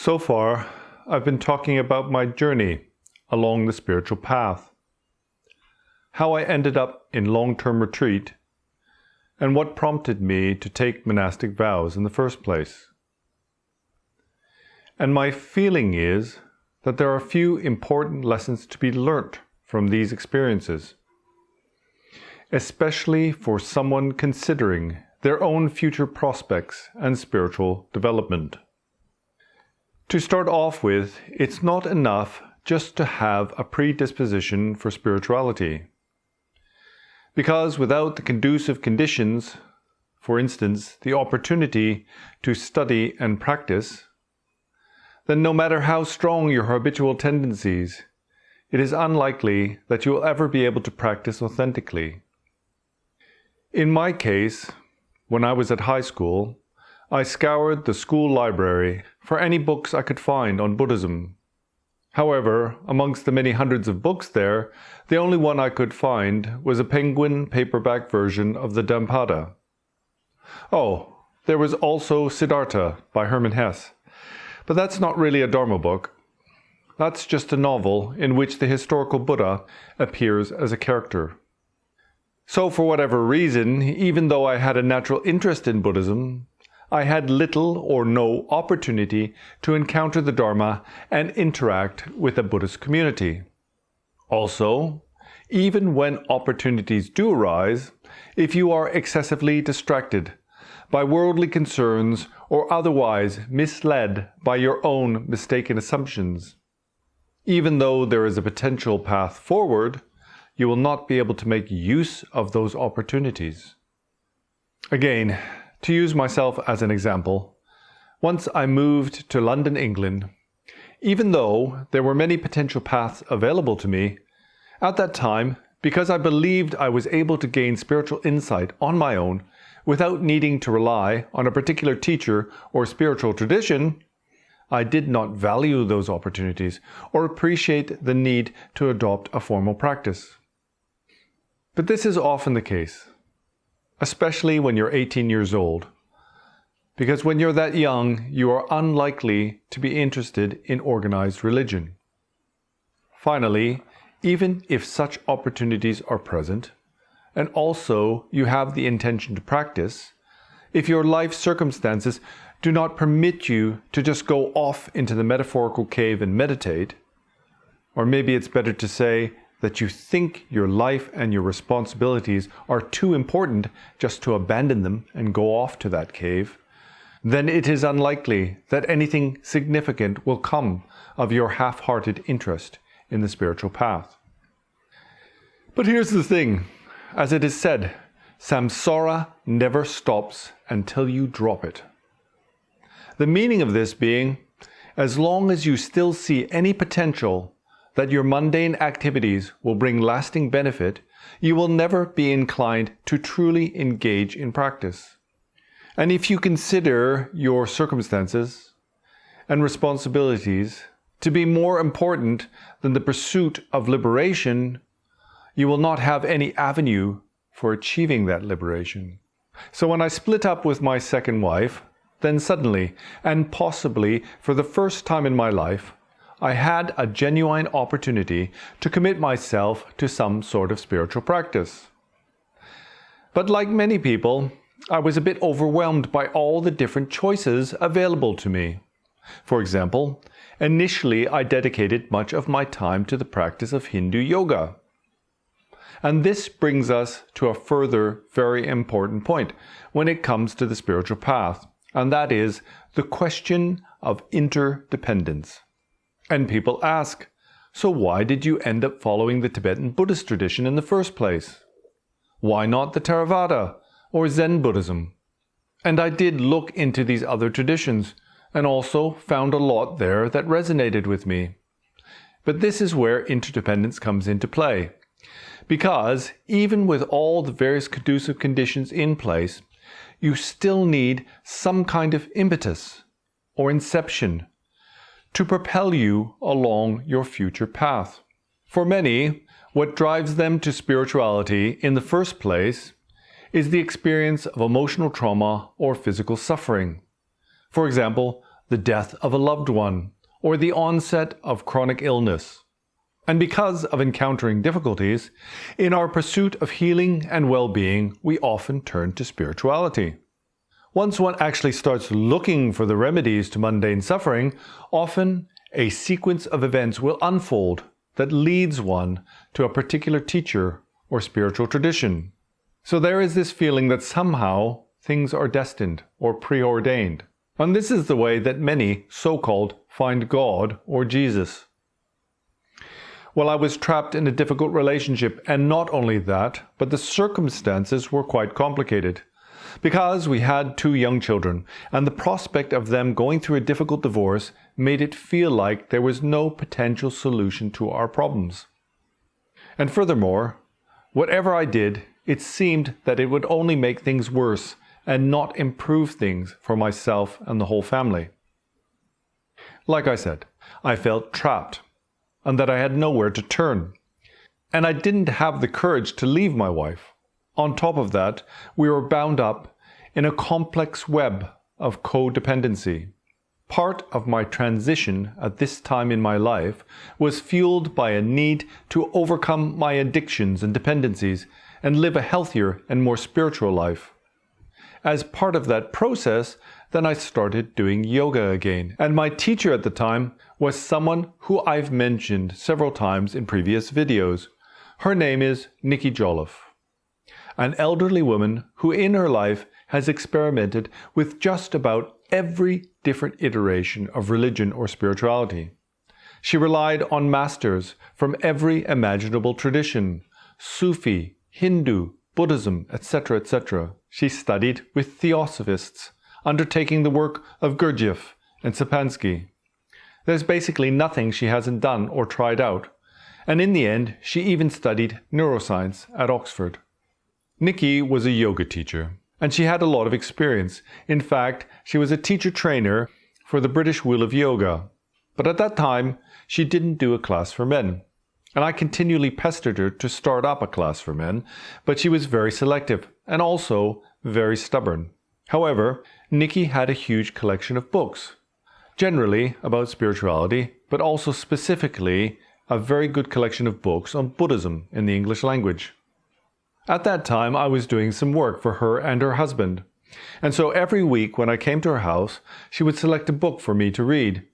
So far, I've been talking about my journey along the spiritual path, how I ended up in long-term retreat, and what prompted me to take monastic vows in the first place. And my feeling is that there are a few important lessons to be learnt from these experiences, especially for someone considering their own future prospects and spiritual development. To start off with, it's not enough just to have a predisposition for spirituality. Because without the conducive conditions, for instance, the opportunity to study and practice, then no matter how strong your habitual tendencies, it is unlikely that you will ever be able to practice authentically. In my case, when I was at high school, I scoured the school library for any books I could find on Buddhism. However, amongst the many hundreds of books there, the only one I could find was a penguin paperback version of the Dhammapada. Oh, there was also Siddhartha by Hermann Hesse. But that's not really a Dharma book. That's just a novel in which the historical Buddha appears as a character. So for whatever reason, even though I had a natural interest in Buddhism, I had little or no opportunity to encounter the Dharma and interact with a Buddhist community. Also, even when opportunities do arise, if you are excessively distracted by worldly concerns or otherwise misled by your own mistaken assumptions, even though there is a potential path forward, you will not be able to make use of those opportunities. Again, to use myself as an example, once I moved to London, England, even though there were many potential paths available to me, at that time, because I believed I was able to gain spiritual insight on my own without needing to rely on a particular teacher or spiritual tradition, I did not value those opportunities or appreciate the need to adopt a formal practice. But this is often the case, especially when you're 18 years old, because when you're that young, you are unlikely to be interested in organized religion. Finally, even if such opportunities are present, and also you have the intention to practice, if your life circumstances do not permit you to just go off into the metaphorical cave and meditate, or maybe it's better to say that you think your life and your responsibilities are too important just to abandon them and go off to that cave, then it is unlikely that anything significant will come of your half-hearted interest in the spiritual path. But here's the thing. As it is said, Samsara never stops until you drop it. The meaning of this being, as long as you still see any potential that your mundane activities will bring lasting benefit, you will never be inclined to truly engage in practice. And if you consider your circumstances and responsibilities to be more important than the pursuit of liberation, you will not have any avenue for achieving that liberation. So when I split up with my second wife, then suddenly, and possibly for the first time in my life, I had a genuine opportunity to commit myself to some sort of spiritual practice. But like many people, I was a bit overwhelmed by all the different choices available to me. For example, initially I dedicated much of my time to the practice of Hindu yoga. And this brings us to a further very important point when it comes to the spiritual path, and that is the question of interdependence. And people ask, so why did you end up following the Tibetan Buddhist tradition in the first place? Why not the Theravada or Zen Buddhism? And I did look into these other traditions and also found a lot there that resonated with me. But this is where interdependence comes into play. Because even with all the various conducive conditions in place, you still need some kind of impetus or inception to propel you along your future path. For many, what drives them to spirituality in the first place is the experience of emotional trauma or physical suffering. For example, the death of a loved one, or the onset of chronic illness. And because of encountering difficulties, in our pursuit of healing and well-being, we often turn to spirituality. Once one actually starts looking for the remedies to mundane suffering, often a sequence of events will unfold that leads one to a particular teacher or spiritual tradition. So there is this feeling that somehow things are destined or preordained. And this is the way that many so-called find God or Jesus. Well, I was trapped in a difficult relationship, and not only that, but the circumstances were quite complicated. Because we had 2 young children, and the prospect of them going through a difficult divorce made it feel like there was no potential solution to our problems. And furthermore, whatever I did, it seemed that it would only make things worse and not improve things for myself and the whole family. Like I said, I felt trapped, and that I had nowhere to turn. And I didn't have the courage to leave my wife. On top of that, we were bound up in a complex web of codependency. Part of my transition at this time in my life was fueled by a need to overcome my addictions and dependencies and live a healthier and more spiritual life. As part of that process, then I started doing yoga again. And my teacher at the time was someone who I've mentioned several times in previous videos. Her name is Nikki Jolliffe, an elderly woman who in her life has experimented with just about every different iteration of religion or spirituality. She relied on masters from every imaginable tradition, Sufi, Hindu, Buddhism, etc., etc. She studied with theosophists, undertaking the work of Gurdjieff and Sapansky. There's basically nothing she hasn't done or tried out. And in the end, she even studied neuroscience at Oxford. Nikki was a yoga teacher, and she had a lot of experience. In fact, she was a teacher trainer for the British School of Yoga. But at that time, she didn't do a class for men. And I continually pestered her to start up a class for men, but she was very selective and also very stubborn. However, Nikki had a huge collection of books, generally about spirituality, but also specifically a very good collection of books on Buddhism in the English language. At that time, I was doing some work for her and her husband. And so every week when I came to her house, she would select a book for me to read.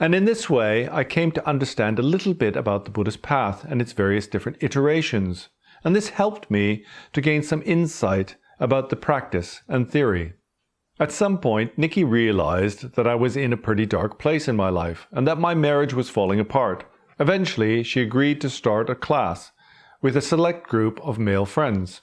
And in this way, I came to understand a little bit about the Buddhist path and its various different iterations. And this helped me to gain some insight about the practice and theory. At some point, Nikki realized that I was in a pretty dark place in my life and that my marriage was falling apart. Eventually, she agreed to start a class with a select group of male friends.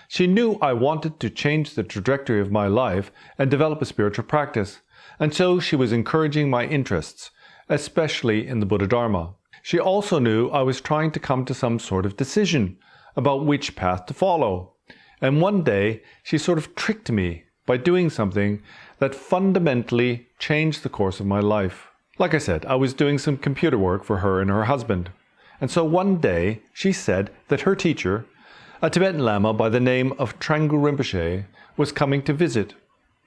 She knew I wanted to change the trajectory of my life and develop a spiritual practice, and so she was encouraging my interests, especially in the Buddha Dharma. She also knew I was trying to come to some sort of decision about which path to follow. And one day, she sort of tricked me by doing something that fundamentally changed the course of my life. Like I said, I was doing some computer work for her and her husband. And so one day, she said that her teacher, a Tibetan Lama by the name of Trangul Rinpoche, was coming to visit.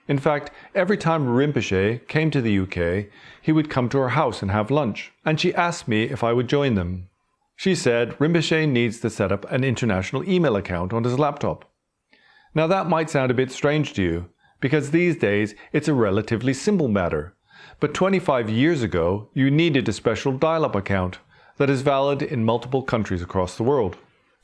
In fact, every time Rinpoche came to the UK, he would come to her house and have lunch. And she asked me if I would join them. She said Rinpoche needs to set up an international email account on his laptop. Now that might sound a bit strange to you, because these days it's a relatively simple matter. But 25 years ago, you needed a special dial-up account that is valid in multiple countries across the world.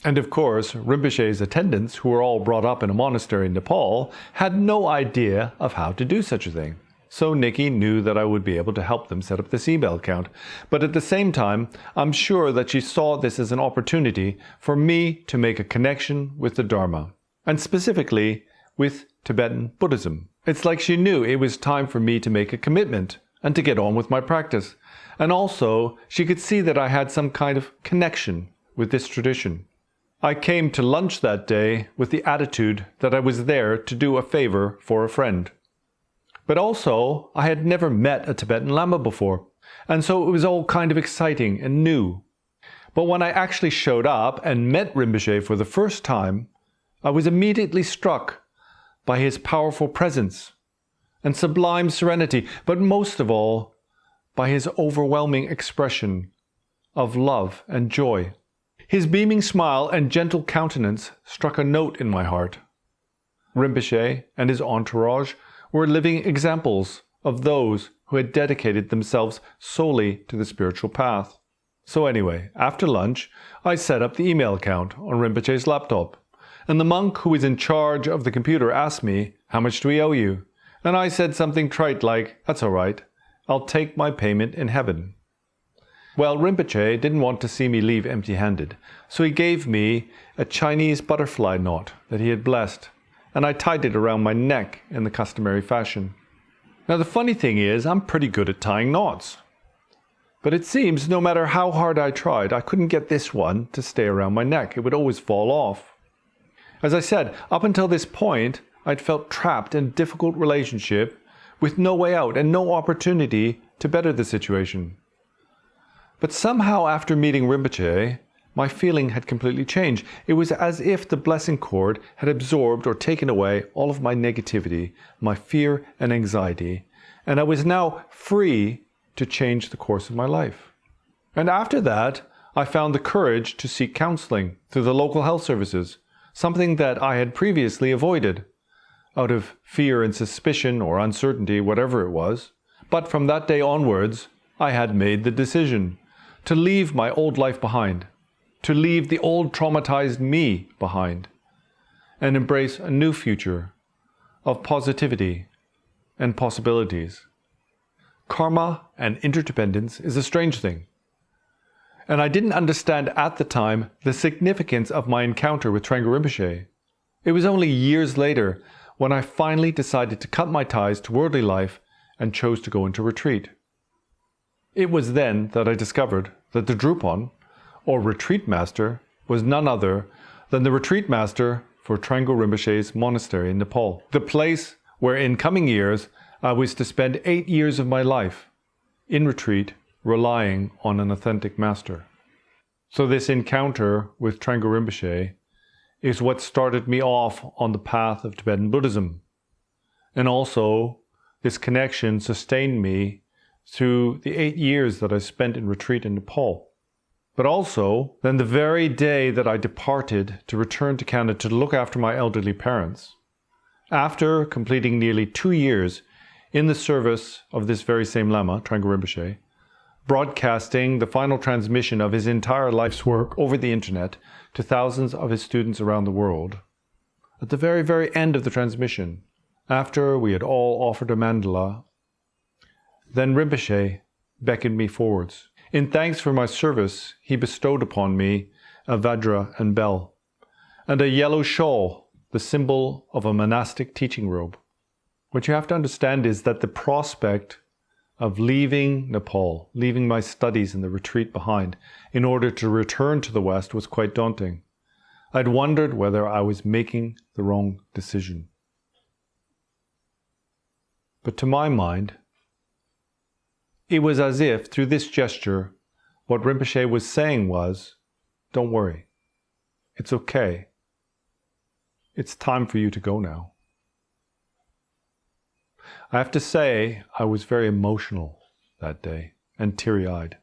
And of course, Rinpoche's attendants, who were all brought up in a monastery in Nepal, had no idea of how to do such a thing. So Nikki knew that I would be able to help them set up this email account. But at the same time, I'm sure that she saw this as an opportunity for me to make a connection with the Dharma, and specifically with Tibetan Buddhism. It's like she knew it was time for me to make a commitment and to get on with my practice. And also, she could see that I had some kind of connection with this tradition. I came to lunch that day with the attitude that I was there to do a favor for a friend. But also, I had never met a Tibetan Lama before, and so it was all kind of exciting and new. But when I actually showed up and met Rinpoche for the first time, I was immediately struck by his powerful presence, and sublime serenity, but most of all, by his overwhelming expression of love and joy. His beaming smile and gentle countenance struck a note in my heart. Rinpoche and his entourage were living examples of those who had dedicated themselves solely to the spiritual path. So anyway, after lunch, I set up the email account on Rinpoche's laptop, and the monk who was in charge of the computer asked me, "How much do we owe you?" And I said something trite like, "That's all right, I'll take my payment in heaven." Well, Rinpoche didn't want to see me leave empty-handed, so he gave me a Chinese butterfly knot that he had blessed, and I tied it around my neck in the customary fashion. Now the funny thing is, I'm pretty good at tying knots. But it seems no matter how hard I tried, I couldn't get this one to stay around my neck. It would always fall off. As I said, up until this point, I'd felt trapped in a difficult relationship with no way out and no opportunity to better the situation. But somehow after meeting Rinpoche, my feeling had completely changed. It was as if the blessing cord had absorbed or taken away all of my negativity, my fear and anxiety, and I was now free to change the course of my life. And after that, I found the courage to seek counseling through the local health services, something that I had previously avoided, out of fear and suspicion or uncertainty, whatever it was. But from that day onwards, I had made the decision to leave my old life behind, to leave the old traumatized me behind, and embrace a new future of positivity and possibilities. Karma and interdependence is a strange thing, and I didn't understand at the time the significance of my encounter with Trengor Rinpoche. It was only years later when I finally decided to cut my ties to worldly life and chose to go into retreat. It was then that I discovered that the Drupon, or retreat master, was none other than the retreat master for Trengor Rinpoche's monastery in Nepal, the place where in coming years I was to spend 8 years of my life in retreat, relying on an authentic master. So this encounter with Trengor Rinpoche is what started me off on the path of Tibetan Buddhism. And also, this connection sustained me through the 8 years that I spent in retreat in Nepal. But also, then the very day that I departed to return to Canada to look after my elderly parents, after completing nearly 2 years in the service of this very same Lama, Trengor Rinpoche, broadcasting the final transmission of his entire life's work over the internet to thousands of his students around the world, at the very, very end of the transmission, after we had all offered a mandala, then Rinpoche beckoned me forwards. In thanks for my service, he bestowed upon me a vajra and bell, and a yellow shawl, the symbol of a monastic teaching robe. What you have to understand is that the prospect of leaving Nepal, leaving my studies in the retreat behind, in order to return to the West was quite daunting. I'd wondered whether I was making the wrong decision. But to my mind, it was as if, through this gesture, what Rinpoche was saying was, "Don't worry. It's okay. It's time for you to go now." I have to say, I was very emotional that day and teary-eyed.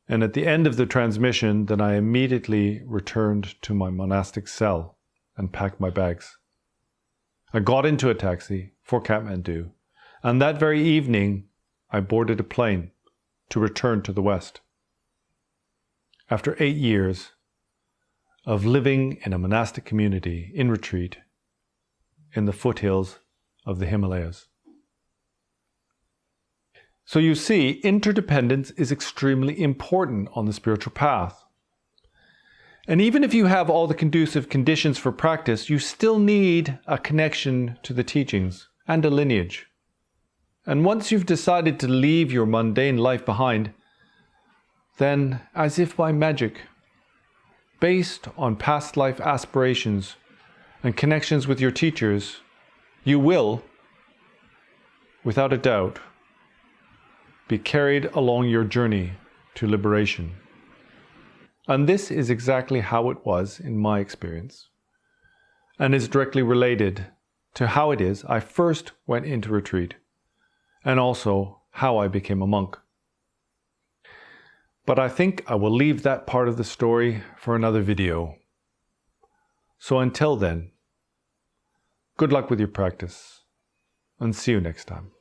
And at the end of the transmission, then I immediately returned to my monastic cell and packed my bags. I got into a taxi for Kathmandu, and that very evening, I boarded a plane to return to the West. After 8 years of living in a monastic community in retreat in the foothills of the Himalayas. So you see, interdependence is extremely important on the spiritual path. And even if you have all the conducive conditions for practice, you still need a connection to the teachings and a lineage. And once you've decided to leave your mundane life behind, then, as if by magic, based on past life aspirations and connections with your teachers, you will, without a doubt, be carried along your journey to liberation. And this is exactly how it was in my experience, and is directly related to how it is I first went into retreat, and also how I became a monk. But I think I will leave that part of the story for another video. So until then, good luck with your practice, and see you next time.